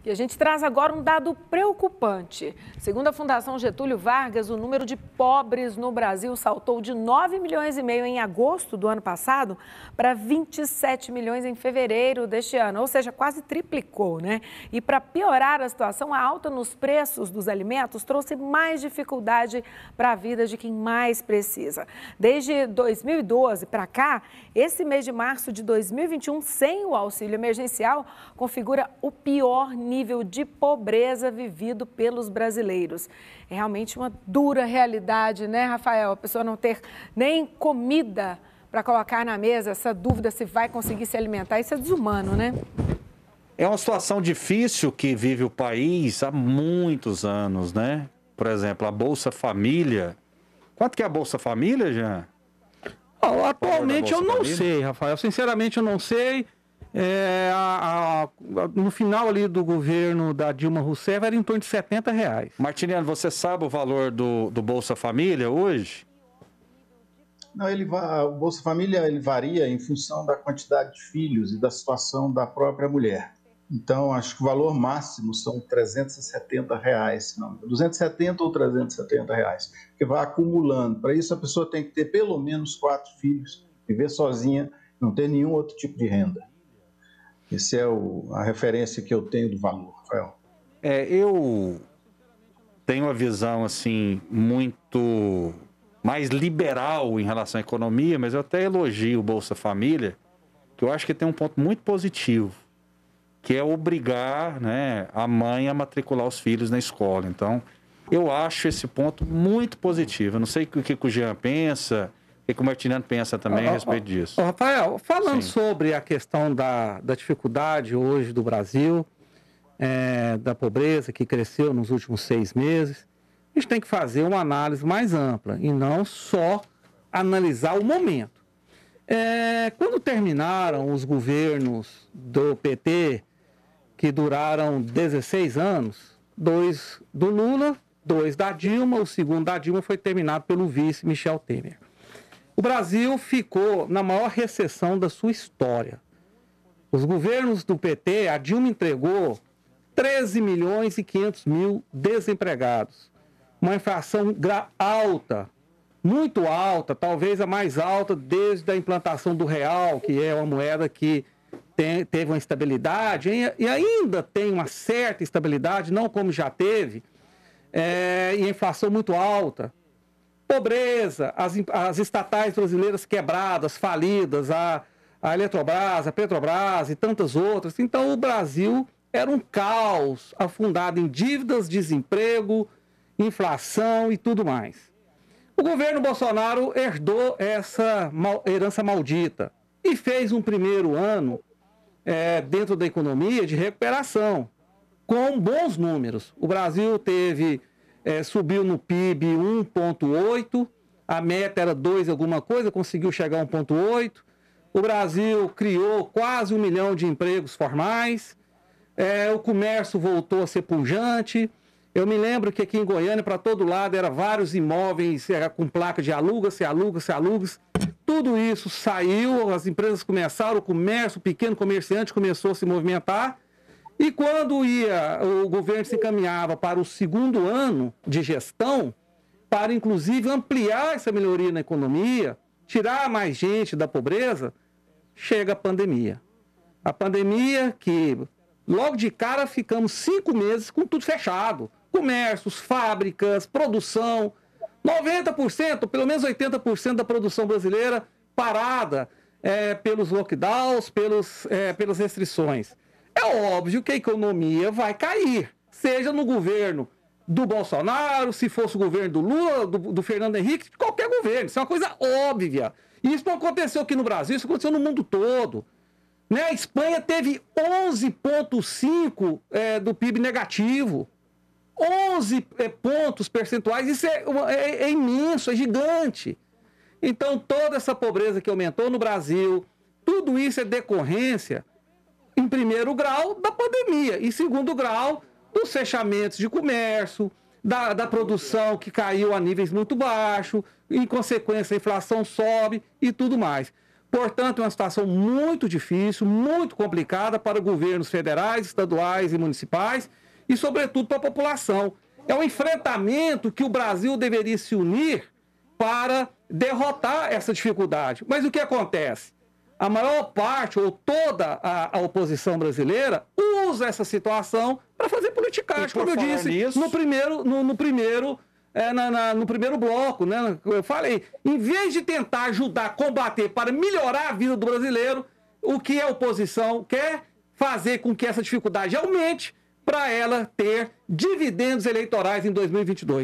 E a gente traz agora um dado preocupante. Segundo a Fundação Getúlio Vargas, o número de pobres no Brasil saltou de 9,5 milhões em agosto do ano passado para 27 milhões em fevereiro deste ano, ou seja, quase triplicou, né? E para piorar a situação, a alta nos preços dos alimentos trouxe mais dificuldade para a vida de quem mais precisa. Desde 2012 para cá, esse mês de março de 2021, sem o auxílio emergencial, configura o pior nível de pobreza vivido pelos brasileiros. É realmente uma dura realidade, né, Rafael? A pessoa não ter nem comida para colocar na mesa, essa dúvida se vai conseguir se alimentar, isso é desumano, né? É uma situação difícil que vive o país há muitos anos, né? Por exemplo, a Bolsa Família. Quanto que é a Bolsa Família, Jean? Atualmente eu não sei, Rafael. Sinceramente eu não sei. No final ali do governo da Dilma Rousseff era em torno de R$70. Martiniano, você sabe o valor do Bolsa Família hoje? Não, o Bolsa Família ele varia em função da quantidade de filhos e da situação da própria mulher. Então, acho que o valor máximo são R$370, se não, 270 ou R$370, porque vai acumulando. Para isso, a pessoa tem que ter pelo menos 4 filhos, viver sozinha, não ter nenhum outro tipo de renda. Essa é a referência que eu tenho do valor, Rafael. Eu tenho uma visão assim muito mais liberal em relação à economia, mas eu até elogio o Bolsa Família, que eu acho que tem um ponto muito positivo, que é obrigar, né, a mãe a matricular os filhos na escola. Então, eu acho esse ponto muito positivo. Eu não sei o que o Jean pensa, o que o Martiniano pensa também a respeito disso. Rafael, falando sobre a questão da dificuldade hoje do Brasil, da pobreza que cresceu nos últimos 6 meses, a gente tem que fazer uma análise mais ampla e não só analisar o momento. Quando terminaram os governos do PT, que duraram 16 anos, 2 do Lula, 2 da Dilma, o segundo da Dilma foi terminado pelo vice Michel Temer. O Brasil ficou na maior recessão da sua história. Os governos do PT, a Dilma entregou 13 milhões e 500 mil desempregados. Uma inflação alta, muito alta, talvez a mais alta desde a implantação do real, que é uma moeda que teve uma estabilidade e ainda tem uma certa estabilidade, não como já teve, e a inflação muito alta. Pobreza, as estatais brasileiras quebradas, falidas, a Eletrobras, a Petrobras e tantas outras. Então o Brasil era um caos, afundado em dívidas, desemprego, inflação e tudo mais. O governo Bolsonaro herdou essa herança maldita e fez um primeiro ano dentro da economia de recuperação, com bons números. O Brasil subiu no PIB 1,8, a meta era 2 alguma coisa, conseguiu chegar a 1,8. O Brasil criou quase 1 milhão de empregos formais, o comércio voltou a ser pujante. Eu me lembro que aqui em Goiânia, para todo lado, eram vários imóveis com placa de aluga-se, aluga-se, aluga-se. Tudo isso saiu, as empresas começaram, o comércio, o pequeno comerciante começou a se movimentar. E quando o governo se encaminhava para o segundo ano de gestão, para inclusive ampliar essa melhoria na economia, tirar mais gente da pobreza, chega a pandemia. A pandemia que, logo de cara, ficamos 5 meses com tudo fechado. Comércios, fábricas, produção, 90%, pelo menos 80% da produção brasileira parada pelos lockdowns, pelas restrições. É óbvio que a economia vai cair, seja no governo do Bolsonaro, se fosse o governo do Lula, do Fernando Henrique, de qualquer governo. Isso é uma coisa óbvia. E isso não aconteceu aqui no Brasil, isso aconteceu no mundo todo. Né? A Espanha teve 11,5% do PIB negativo. 11 pontos percentuais, isso é imenso, é gigante. Então, toda essa pobreza que aumentou no Brasil, tudo isso é decorrência, em primeiro grau, da pandemia, em segundo grau, dos fechamentos de comércio, da produção que caiu a níveis muito baixos, em consequência a inflação sobe e tudo mais. Portanto, é uma situação muito difícil, muito complicada para governos federais, estaduais e municipais e, sobretudo, para a população. É um enfrentamento que o Brasil deveria se unir para derrotar essa dificuldade. Mas o que acontece? A maior parte ou toda a oposição brasileira usa essa situação para fazer politicagem, como eu disse no primeiro bloco, né? Eu falei, em vez de tentar ajudar, combater para melhorar a vida do brasileiro, o que a oposição quer fazer com que essa dificuldade aumente para ela ter dividendos eleitorais em 2022.